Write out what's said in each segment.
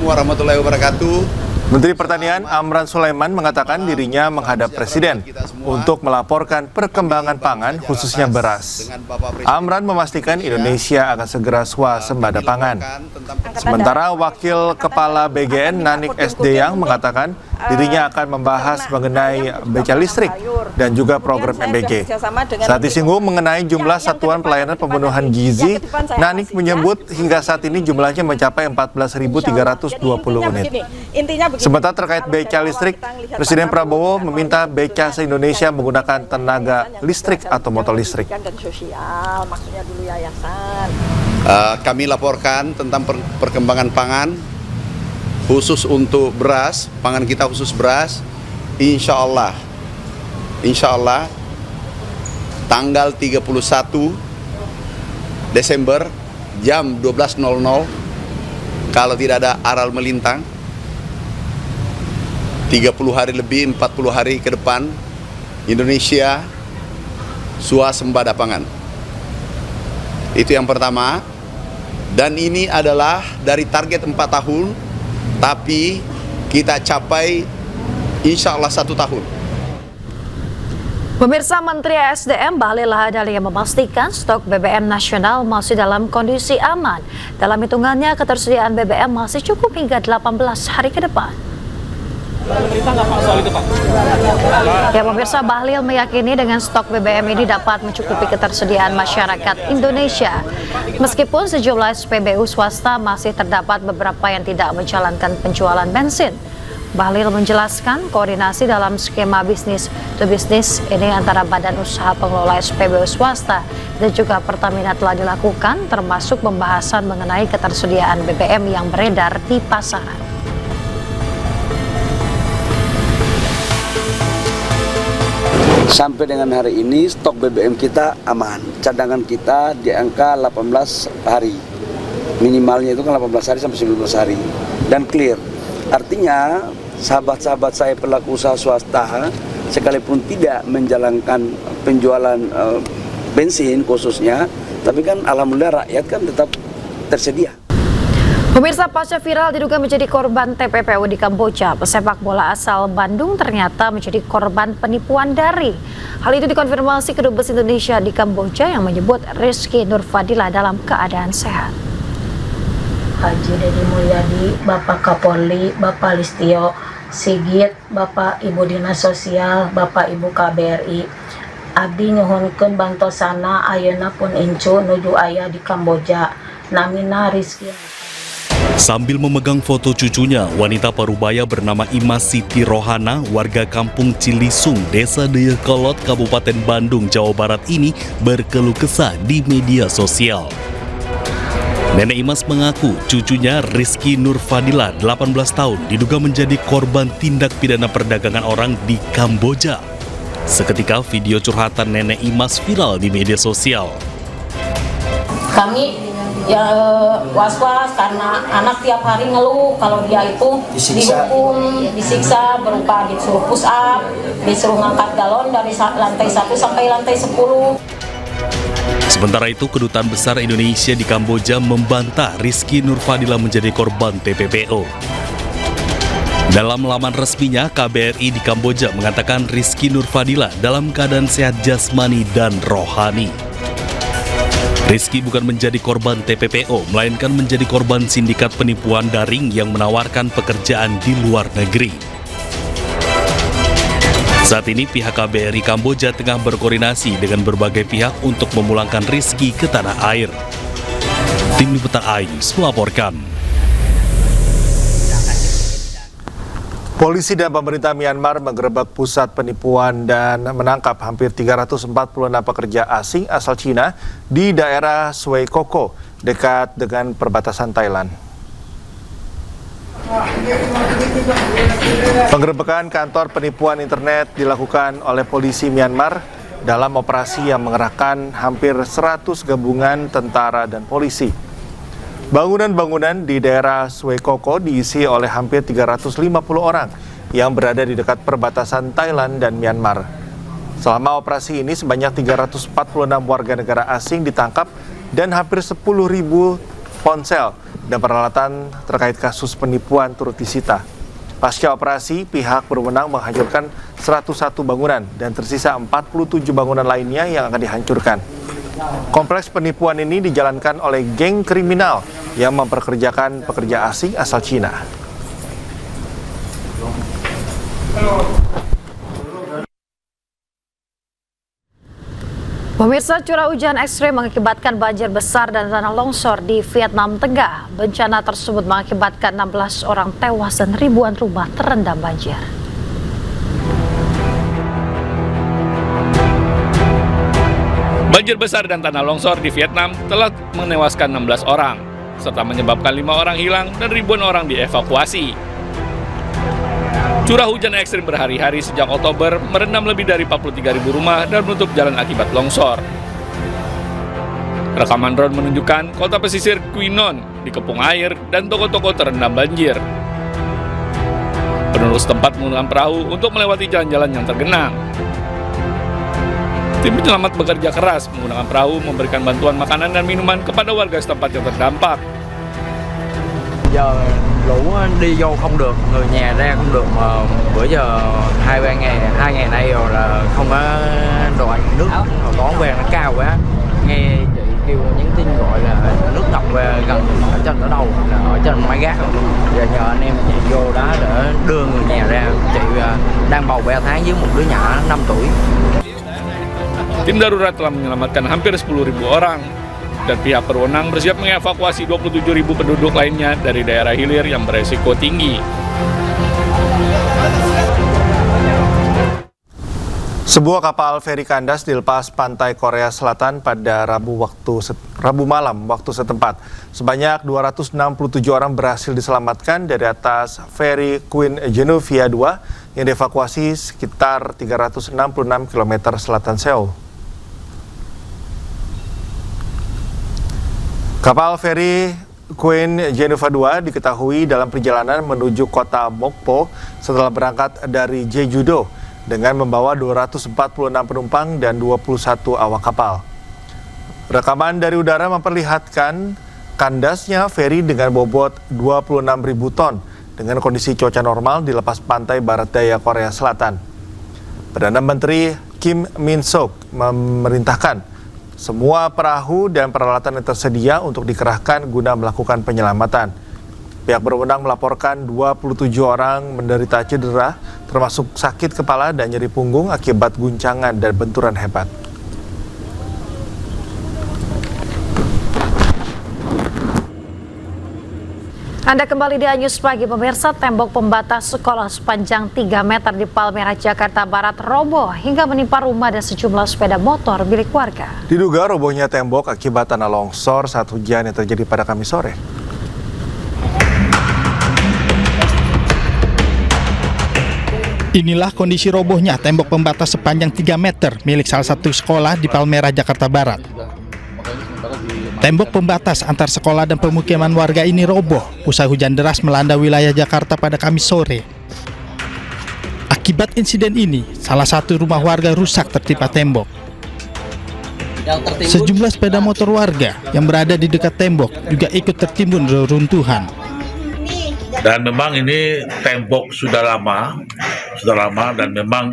warahmatullahi wabarakatuh. Menteri Pertanian Amran Sulaiman mengatakan dirinya menghadap Presiden untuk melaporkan perkembangan pangan khususnya beras. Amran memastikan Indonesia akan segera swasembada pangan. Sementara Wakil Kepala BGN Nanik SD yang mengatakan dirinya akan membahas mengenai beca listrik dan juga program MBG. Saat disinggung mengenai jumlah satuan pelayanan pemenuhan gizi, Nanik menyebut hingga saat ini jumlahnya mencapai 14.320 unit. Sementara terkait beca listrik, Presiden Prabowo meminta beca se-Indonesia menggunakan tenaga listrik atau motor listrik. Kami laporkan tentang perkembangan pangan khusus untuk beras, pangan kita khusus beras, insya Allah tanggal 31 Desember jam 12.00 kalau tidak ada aral melintang, 30 hari lebih, 40 hari ke depan, Indonesia swasembada pangan. Itu yang pertama. Dan ini adalah dari target 4 tahun, tapi kita capai insya Allah 1 tahun. Pemirsa, Menteri SDM Bahlil Lahadalia memastikan stok BBM nasional masih dalam kondisi aman. Dalam hitungannya, ketersediaan BBM masih cukup hingga 18 hari ke depan. Ya pemirsa, Bahlil meyakini dengan stok BBM ini dapat mencukupi ketersediaan masyarakat Indonesia. Meskipun sejumlah SPBU swasta masih terdapat beberapa yang tidak menjalankan penjualan bensin. Bahlil menjelaskan koordinasi dalam skema bisnis to bisnis ini antara Badan Usaha Pengelola SPBU swasta dan juga Pertamina telah dilakukan, termasuk pembahasan mengenai ketersediaan BBM yang beredar di pasaran. Sampai dengan hari ini stok BBM kita aman, cadangan kita di angka 18 hari, minimalnya itu kan 18 hari sampai 19 hari, dan clear. Artinya sahabat-sahabat saya pelaku usaha swasta sekalipun tidak menjalankan penjualan bensin khususnya, tapi kan alhamdulillah rakyat kan tetap tersedia. Pemirsa, pasca viral diduga menjadi korban TPPU di Kamboja, pesepak bola asal Bandung ternyata menjadi korban penipuan daring. Hal itu dikonfirmasi Kedubes Indonesia di Kamboja yang menyebut Rizky Nurfadilah dalam keadaan sehat. Haji Dedi Mulyadi, Bapak Kapolri, Bapak Listio Sigit, Bapak Ibu Dinas Sosial, Bapak Ibu KBRI, abdi nyuhunkeun bantosana ayeuna pun incu nuju aya di Kamboja. Namina Rizky. Sambil memegang foto cucunya, wanita parubaya bernama Imas Siti Rohana, warga kampung Cilisung, Desa Dayakolot, Kabupaten Bandung, Jawa Barat ini berkeluh kesah di media sosial. Nenek Imas mengaku cucunya Rizky Nurfadilah, 18 tahun, diduga menjadi korban tindak pidana perdagangan orang di Kamboja. Seketika video curhatan Nenek Imas viral di media sosial. Kami was-was karena anak tiap hari ngeluh kalau dia itu dihukum, disiksa berupa disuruh push up, disuruh ngangkat galon dari lantai 1 sampai lantai 10. Sementara itu, Kedutaan Besar Indonesia di Kamboja membantah Rizky Nurfadilah menjadi korban TPPO. Dalam laman resminya, KBRI di Kamboja mengatakan Rizky Nurfadilah dalam keadaan sehat jasmani dan rohani. Rizky bukan menjadi korban TPPO, melainkan menjadi korban sindikat penipuan daring yang menawarkan pekerjaan di luar negeri. Saat ini pihak KBRI Kamboja tengah berkoordinasi dengan berbagai pihak untuk memulangkan Rizky ke tanah air. Tim Liputan News melaporkan. Polisi dan pemerintah Myanmar menggerebek pusat penipuan dan menangkap hampir 346 pekerja asing asal Cina di daerah Sway Koko, dekat dengan perbatasan Thailand. Penggerebekan kantor penipuan internet dilakukan oleh polisi Myanmar dalam operasi yang mengerahkan hampir 100 gabungan tentara dan polisi. Bangunan-bangunan di daerah Sway Koko diisi oleh hampir 350 orang yang berada di dekat perbatasan Thailand dan Myanmar. Selama operasi ini sebanyak 346 warga negara asing ditangkap dan hampir 10.000 ponsel dan peralatan terkait kasus penipuan turut disita. Pasca operasi, pihak berwenang menghancurkan 101 bangunan dan tersisa 47 bangunan lainnya yang akan dihancurkan. Kompleks penipuan ini dijalankan oleh geng kriminal yang memperkerjakan pekerja asing asal Cina. Pemirsa, curah hujan ekstrim mengakibatkan banjir besar dan tanah longsor di Vietnam Tengah. Bencana tersebut mengakibatkan 16 orang tewas dan ribuan rumah terendam banjir. Banjir besar dan tanah longsor di Vietnam telah menewaskan 16 orang, serta menyebabkan 5 orang hilang dan ribuan orang dievakuasi. Curah hujan ekstrim berhari-hari sejak Oktober merendam lebih dari 43.000 rumah dan menutup jalan akibat longsor. Rekaman drone menunjukkan kota pesisir Quy Nhon dikepung air dan toko-toko terendam banjir. Penduduk setempat menggunakan perahu untuk melewati jalan-jalan yang tergenang. Tim penyelamat bekerja keras menggunakan perahu memberikan bantuan makanan dan minuman kepada warga setempat yang terdampak. Giờ lũ đi vô không được, người nhà ra không được, mà bữa giờ 2 ngày nay rồi là không có đồ ăn nước, toán về nó cao quá. Nghe chị kêu nhắn tin gọi là nước ngập về gần ở trên ở đâu, là ở trên mái gác. Giờ nhờ anh em chị vô đó để đưa người nhà ra. Chị đang bầu 3 tháng với một đứa nhỏ 5 tuổi. Tim darurat telah menyelamatkan hampir 10.000 orang. Dan pihak berwenang bersiap mengevakuasi 27.000 penduduk lainnya dari daerah hilir yang beresiko tinggi. Sebuah kapal feri kandas dilepas pantai Korea Selatan pada Rabu malam waktu setempat. Sebanyak 267 orang berhasil diselamatkan dari atas feri Queen Genovia II yang dievakuasi sekitar 366 km selatan Seoul. Kapal feri Queen Genovia II diketahui dalam perjalanan menuju kota Mokpo setelah berangkat dari Jeju-do dengan membawa 246 penumpang dan 21 awak kapal. Rekaman dari udara memperlihatkan kandasnya feri dengan bobot 26.000 ton dengan kondisi cuaca normal di lepas pantai barat daya Korea Selatan. Perdana Menteri Kim Min-sok memerintahkan semua perahu dan peralatan yang tersedia untuk dikerahkan guna melakukan penyelamatan. Pihak berwenang melaporkan 27 orang menderita cedera, termasuk sakit kepala dan nyeri punggung akibat guncangan dan benturan hebat. Anda kembali di Anyus Pagi, pemirsa. Tembok pembatas sekolah sepanjang 3 meter di Palmerah, Jakarta Barat roboh hingga menimpa rumah dan sejumlah sepeda motor milik warga. Diduga robohnya tembok akibat tanah longsor saat hujan yang terjadi pada Kamis sore. Inilah kondisi robohnya tembok pembatas sepanjang 3 meter milik salah satu sekolah di Palmerah, Jakarta Barat. Tembok pembatas antar sekolah dan pemukiman warga ini roboh usai hujan deras melanda wilayah Jakarta pada Kamis sore. Akibat insiden ini, salah satu rumah warga rusak tertimpa tembok. Sejumlah sepeda motor warga yang berada di dekat tembok juga ikut tertimbun reruntuhan. Dan memang ini tembok sudah lama dan memang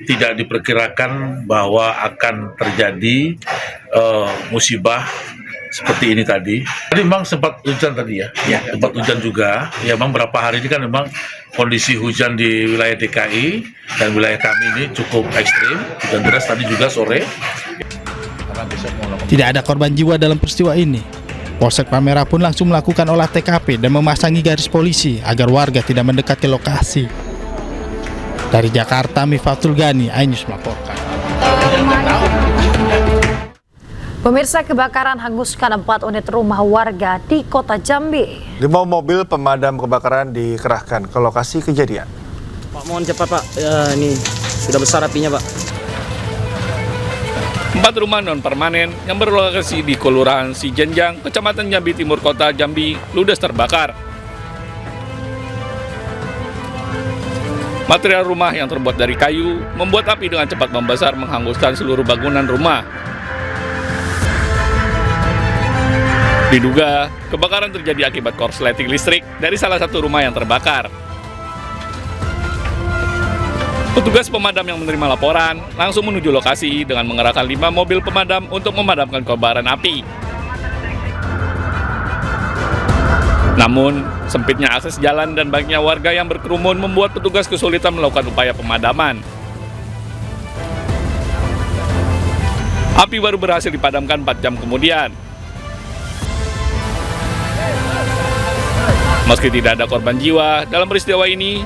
tidak diperkirakan bahwa akan terjadi musibah seperti ini tadi. Tadi memang sempat hujan tadi ya, sempat hujan juga. Ya memang beberapa hari ini kan memang kondisi hujan di wilayah DKI dan wilayah kami ini cukup ekstrim. Hujan deras tadi juga sore. Tidak ada korban jiwa dalam peristiwa ini. Polsek Palmerah pun langsung melakukan olah TKP dan memasangi garis polisi agar warga tidak mendekat ke lokasi. Dari Jakarta, Mifatul Gani, iNews melaporkan. Pemirsa, kebakaran hanguskan 4 unit rumah warga di Kota Jambi. 5 mobil pemadam kebakaran dikerahkan ke lokasi kejadian. Pak, mohon cepat Pak, ini sudah besar apinya Pak. 4 rumah non-permanen yang berlokasi di Kelurahan Sijenjang, Kecamatan Jambi Timur, Kota Jambi, ludes terbakar. Material rumah yang terbuat dari kayu membuat api dengan cepat membesar menghanguskan seluruh bangunan rumah. Diduga, kebakaran terjadi akibat korsleting listrik dari salah satu rumah yang terbakar. Petugas pemadam yang menerima laporan langsung menuju lokasi dengan mengerahkan 5 mobil pemadam untuk memadamkan kobaran api. Namun, sempitnya akses jalan dan banyaknya warga yang berkerumun membuat petugas kesulitan melakukan upaya pemadaman. Api baru berhasil dipadamkan 4 jam kemudian. Meski tidak ada korban jiwa dalam peristiwa ini,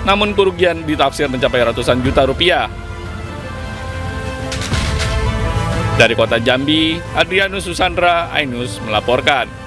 namun kerugian ditafsir mencapai ratusan juta rupiah. Dari kota Jambi, Adrianus Susandra, Ainus melaporkan.